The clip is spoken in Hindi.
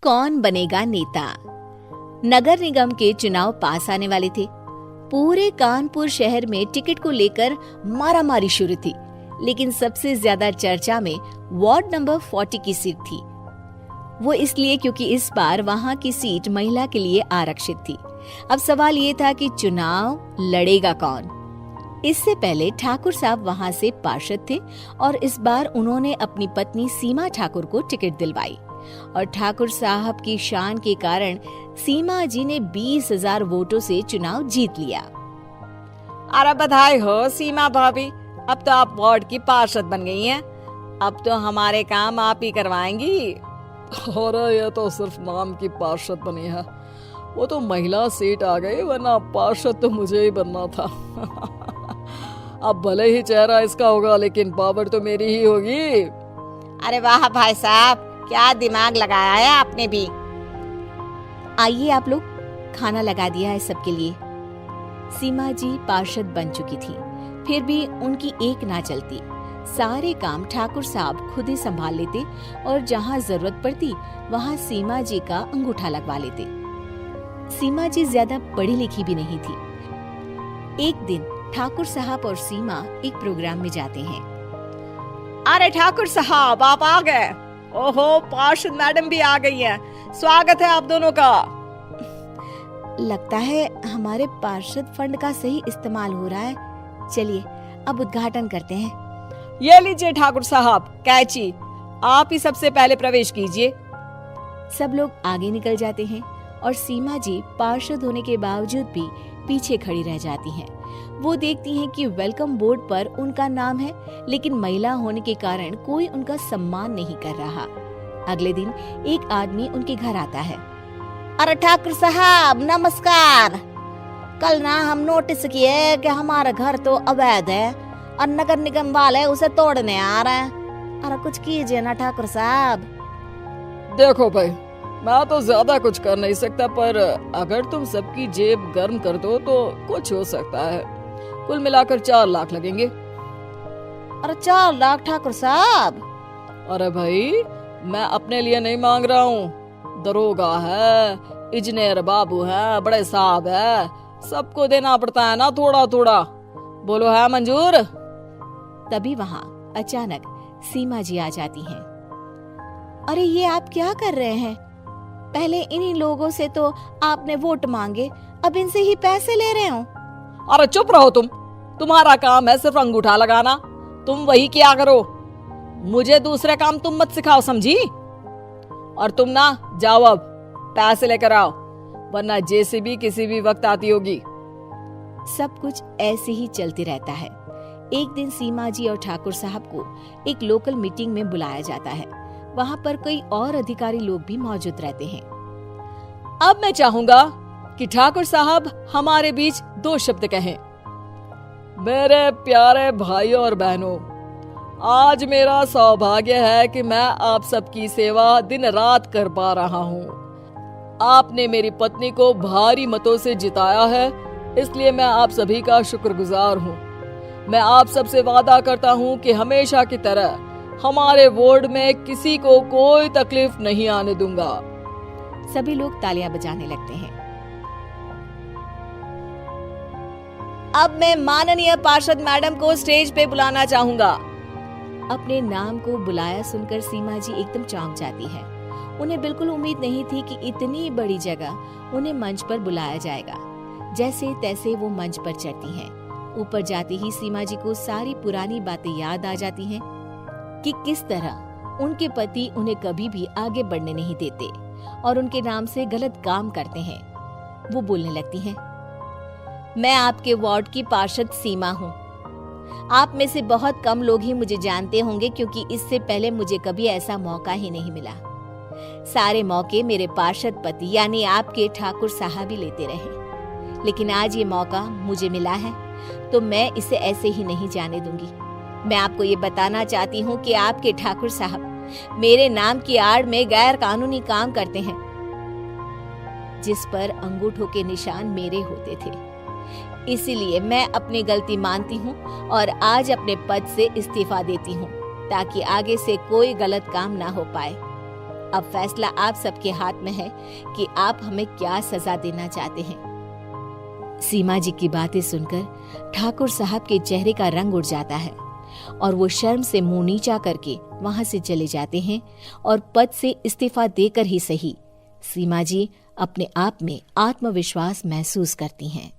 कौन बनेगा नेता। नगर निगम के चुनाव पास आने वाले थे। पूरे कानपुर शहर में टिकट को लेकर मारामारी शुरू थी, लेकिन सबसे ज्यादा चर्चा में वार्ड नंबर 40 की सीट थी। वो इसलिए क्योंकि इस बार वहां की सीट महिला के लिए आरक्षित थी। अब सवाल ये था कि चुनाव लड़ेगा कौन। इससे पहले ठाकुर साहब वहां से पार्षद थे और इस बार उन्होंने अपनी पत्नी सीमा ठाकुर को टिकट दिलवाई और ठाकुर साहब की शान के कारण सीमा जी ने 20,000 वोटों से चुनाव जीत लिया। अरे बधाई हो सीमा भाभी, अब तो आप वार्ड की पार्षद बन गई हैं। अब तो हमारे काम आप ही करवाएंगी। अरे ये तो सिर्फ नाम की पार्षद बनी है, वो तो महिला सीट आ गई, वरना पार्षद तो मुझे ही बनना था। अब भले ही चेहरा इसका होगा, लेकिन पावर तो मेरी ही होगी। अरे वाह भाई साहब, क्या दिमाग लगाया है आपने भी। आइए आप लोग, खाना लगा दिया है सबके लिए। सीमा जी पार्षद बन चुकी थी, फिर भी उनकी एक ना चलती। सारे काम ठाकुर साहब खुद ही संभाल लेते और जहाँ जरूरत पड़ती वहाँ सीमा जी का अंगूठा लगवा लेते। सीमा जी ज्यादा पढ़ी लिखी भी नहीं थी। एक दिन ठाकुर साहब और सीमा एक प्रोग्राम में जाते हैं। अरे ठाकुर साहब, आप आ गए। ओहो, पार्षद मैडम भी आ गई हैं। स्वागत है आप दोनों का। लगता है हमारे पार्षद फंड का सही इस्तेमाल हो रहा है। चलिए अब उद्घाटन करते हैं। ये लीजिए ठाकुर साहब कैची, आप ही सबसे पहले प्रवेश कीजिए। सब लोग आगे निकल जाते हैं और सीमा जी पार्षद होने के बावजूद भी पीछे खड़ी रह जाती हैं। वो देखती हैं कि वेलकम बोर्ड पर उनका नाम है, लेकिन महिला होने के कारण कोई उनका सम्मान नहीं कर रहा। अगले दिन एक आदमी उनके घर आता है। अरे ठाकुर साहब नमस्कार। कल ना हम नोटिस किए कि हमारा घर तो अवैध है और नगर निगम वाले उसे तोड़ने आ रहे हैं। अरे कुछ कीजिए ना ठाकुर साहब। देखो भाई, मैं तो ज्यादा कुछ कर नहीं सकता, पर अगर तुम सबकी जेब गर्म कर दो तो कुछ हो सकता है। कुल मिलाकर 4 लाख लगेंगे। अरे 4 लाख ठाकुर साहब? अरे भाई, मैं अपने लिए नहीं मांग रहा हूँ। दरोगा है, इंजीनियर बाबू है, बड़े साहब है, सबको देना पड़ता है ना थोड़ा थोड़ा। बोलो है मंजूर? तभी वहाँ अचानक सीमा जी आ जाती हैं। अरे ये आप क्या कर रहे हैं? पहले इन्हीं लोगों से तो आपने वोट मांगे, अब इनसे ही पैसे ले रहे हो। अरे चुप रहो तुम, तुम्हारा काम है सिर्फ अंगूठा लगाना, तुम वही किया करो। मुझे दूसरे काम तुम मत सिखाओ, समझी? और तुम ना जाओ, अब पैसे लेकर आओ, वरना जेसीबी किसी भी वक्त आती होगी। सब कुछ ऐसे ही चलते रहता है। एक दिन सीमा जी और ठाकुर साहब को एक लोकल मीटिंग में बुलाया जाता है। वहाँ पर कई और अधिकारी लोग भी मौजूद रहते हैं। अब मैं चाहूंगा कि ठाकुर साहब हमारे बीच 2 शब्द कहें। मेरे प्यारे भाइयों और बहनों, आज मेरा सौभाग्य है कि मैं आप सबकी सेवा दिन रात कर पा रहा हूँ। आपने मेरी पत्नी को भारी मतों से जिताया है, इसलिए मैं आप सभी का शुक्रगुजार हूँ। मैं आप सबसे वादा करता हूँ कि हमेशा की तरह हमारे वार्ड में किसी को कोई तकलीफ नहीं आने दूंगा। सभी लोग तालियां बजाने लगते हैं। अब मैं माननीय पार्षद मैडम को स्टेज पे बुलाना चाहूंगा। अपने नाम को बुलाया सुनकर सीमा जी एकदम चौंक जाती है। उन्हें बिल्कुल उम्मीद नहीं थी कि इतनी बड़ी जगह उन्हें मंच पर बुलाया जाएगा। जैसे तैसे वो मंच पर चढ़ती हैं। ऊपर जाते ही सीमा जी को सारी पुरानी बातें याद आ जाती हैं कि किस तरह उनके पति उन्हें कभी भी आगे बढ़ने नहीं देते और उनके नाम से गलत काम करते हैं। वो बोलने लगती हैं, मैं आपके वार्ड की पार्षद सीमा हूँ। आप में से बहुत कम लोग ही मुझे जानते होंगे, क्योंकि इससे पहले मुझे कभी ऐसा मौका ही नहीं मिला। सारे मौके मेरे पार्षद पति यानी आपके ठाकुर साहब ही लेते रहे, लेकिन आज ये मौका मुझे मिला है तो मैं इसे ऐसे ही नहीं जाने दूंगी। मैं आपको ये बताना चाहती हूँ कि आपके ठाकुर साहब मेरे नाम की आड़ में गैर कानूनी काम करते हैं, जिस पर अंगूठों के निशान मेरे होते थे। इसीलिए मैं अपनी गलती मानती हूँ और आज अपने पद से इस्तीफा देती हूँ, ताकि आगे से कोई गलत काम ना हो पाए। अब फैसला आप सबके हाथ में है कि आप हमें क्या सजा देना चाहते हैं। सीमा जी की बातें सुनकर ठाकुर साहब के चेहरे का रंग उड़ जाता है और वो शर्म से मुंह नीचा करके वहां से चले जाते हैं और पद से इस्तीफा देकर ही सही सीमा जी अपने आप में आत्मविश्वास महसूस करती हैं।